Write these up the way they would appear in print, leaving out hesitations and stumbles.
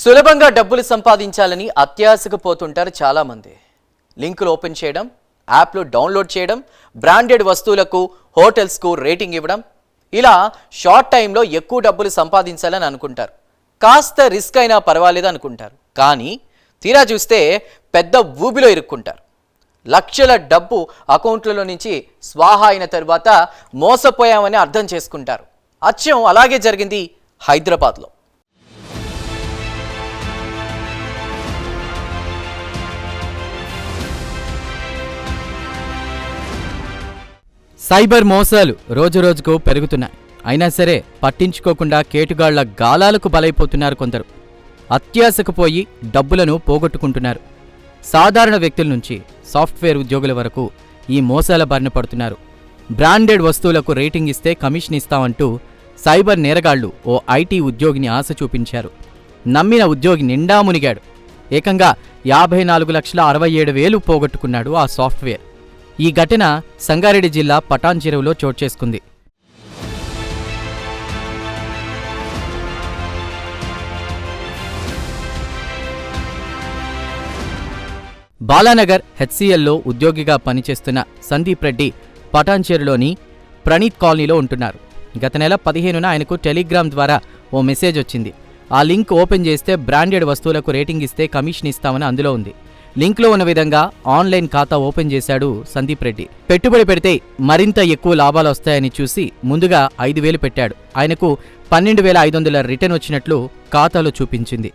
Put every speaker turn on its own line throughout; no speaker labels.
సులభంగా డబ్బులు సంపాదించాలని అత్యాశకు పోతుంటారు చాలామంది. లింకులు ఓపెన్ చేయడం, యాప్లు డౌన్లోడ్ చేయడం, బ్రాండెడ్ వస్తువులకు హోటల్స్కు రేటింగ్ ఇవ్వడం, ఇలా షార్ట్ టైంలో ఎక్కువ డబ్బులు సంపాదించాలని అనుకుంటారు. కాస్త రిస్క్ అయినా పర్వాలేదు అనుకుంటారు. కానీ తీరా చూస్తే పెద్ద ఊబిలో ఇరుక్కుంటారు. లక్షల డబ్బు అకౌంట్లలో నుంచి స్వాహా అయిన తర్వాత మోసపోయామని అర్థం చేసుకుంటారు. అచ్చం అలాగే జరిగింది హైదరాబాద్లో.
సైబర్ మోసాలు రోజురోజుకు పెరుగుతున్నాయి. అయినా సరే పట్టించుకోకుండా కేటుగాళ్ల గాలాలకు బలైపోతున్నారు కొందరు. అత్యాశకు పోయి డబ్బులను పోగొట్టుకుంటున్నారు. సాధారణ వ్యక్తుల నుంచి సాఫ్ట్వేర్ ఉద్యోగుల వరకు ఈ మోసాల బారిన పడుతున్నారు. బ్రాండెడ్ వస్తువులకు రేటింగ్ ఇస్తే కమిషన్ ఇస్తామంటూ సైబర్ నేరగాళ్లు ఓ ఐటీ ఉద్యోగిని ఆశ చూపించారు. నమ్మిన ఉద్యోగి నిండా మునిగాడు. ఏకంగా 54,67,000 పోగొట్టుకున్నాడు ఆ సాఫ్ట్వేర్. ఈ ఘటన సంగారెడ్డి జిల్లా పటాన్ చెరువులో చోటు చేసుకుంది. బాలానగర్ హెచ్సిఎల్లో ఉద్యోగిగా పనిచేస్తున్న సందీప్ రెడ్డి పటాన్ చెరువులోని ప్రణీత్ కాలనీలో ఉంటున్నారు. గత నెల 15న ఆయనకు టెలిగ్రామ్ ద్వారా ఓ మెసేజ్ వచ్చింది. ఆ లింక్ ఓపెన్ చేస్తే బ్రాండెడ్ వస్తువులకు రేటింగ్ ఇస్తే కమిషన్ ఇస్తామని అందులో ఉంది. లింక్లో ఉన్న విధంగా ఆన్లైన్ ఖాతా ఓపెన్ చేశాడు సందీప్ రెడ్డి. పెట్టుబడి పెడితే మరింత ఎక్కువ లాభాలు వస్తాయని చూసి ముందుగా 5,000 పెట్టాడు. ఆయనకు 12,500 రిటర్న్ వచ్చినట్లు ఖాతాలో చూపించింది.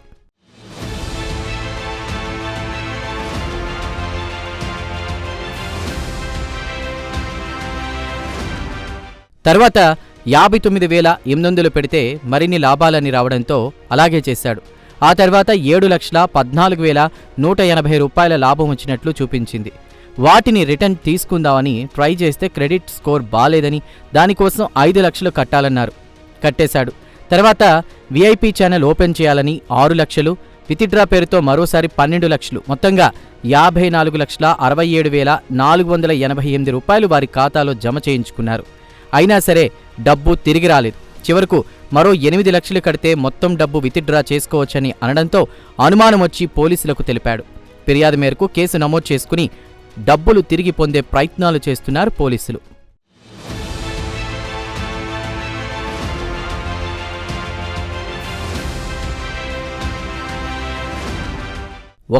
తర్వాత 59,800 పెడితే మరిన్ని లాభాలని రావడంతో అలాగే చేశాడు. ఆ తర్వాత 7,14,180 రూపాయల లాభం వచ్చినట్లు చూపించింది. వాటిని రిటర్న్ తీసుకుందామని ట్రై చేస్తే క్రెడిట్ స్కోర్ బాలేదని, దానికోసం 5 లక్షలు కట్టాలన్నారు. కట్టేశాడు. తర్వాత విఐపి ఛానల్ ఓపెన్ చేయాలని 6 లక్షలు, విత్డ్రా పేరుతో మరోసారి 12 లక్షలు, మొత్తంగా 54,67,488 రూపాయలు వారి ఖాతాలో జమ చేయించుకున్నారు. అయినా సరే డబ్బు తిరిగి రాలేదు. చివరకు మరో 8 లక్షలు కడితే మొత్తం డబ్బు విత్డ్రా చేసుకోవచ్చని అనడంతో అనుమానం వచ్చి పోలీసులకు తెలిపాడు. ఫిర్యాదు మేరకు కేసు నమోదు చేసుకుని డబ్బులు తిరిగి పొందే ప్రయత్నాలు చేస్తున్నారు పోలీసులు.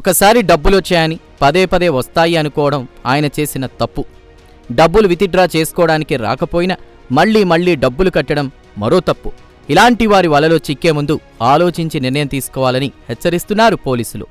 ఒకసారి డబ్బులొచ్చాయని పదే పదే వస్తాయి అనుకోవడం ఆయన చేసిన తప్పు. డబ్బులు విత్డ్రా చేసుకోవడానికి రాకపోయినా మళ్లీ డబ్బులు కట్టడం మరో తప్పు. ఇలాంటి వారి వలలో చిక్కే ముందు ఆలోచించి నిర్ణయం తీసుకోవాలని హెచ్చరిస్తున్నారు పోలీసులు.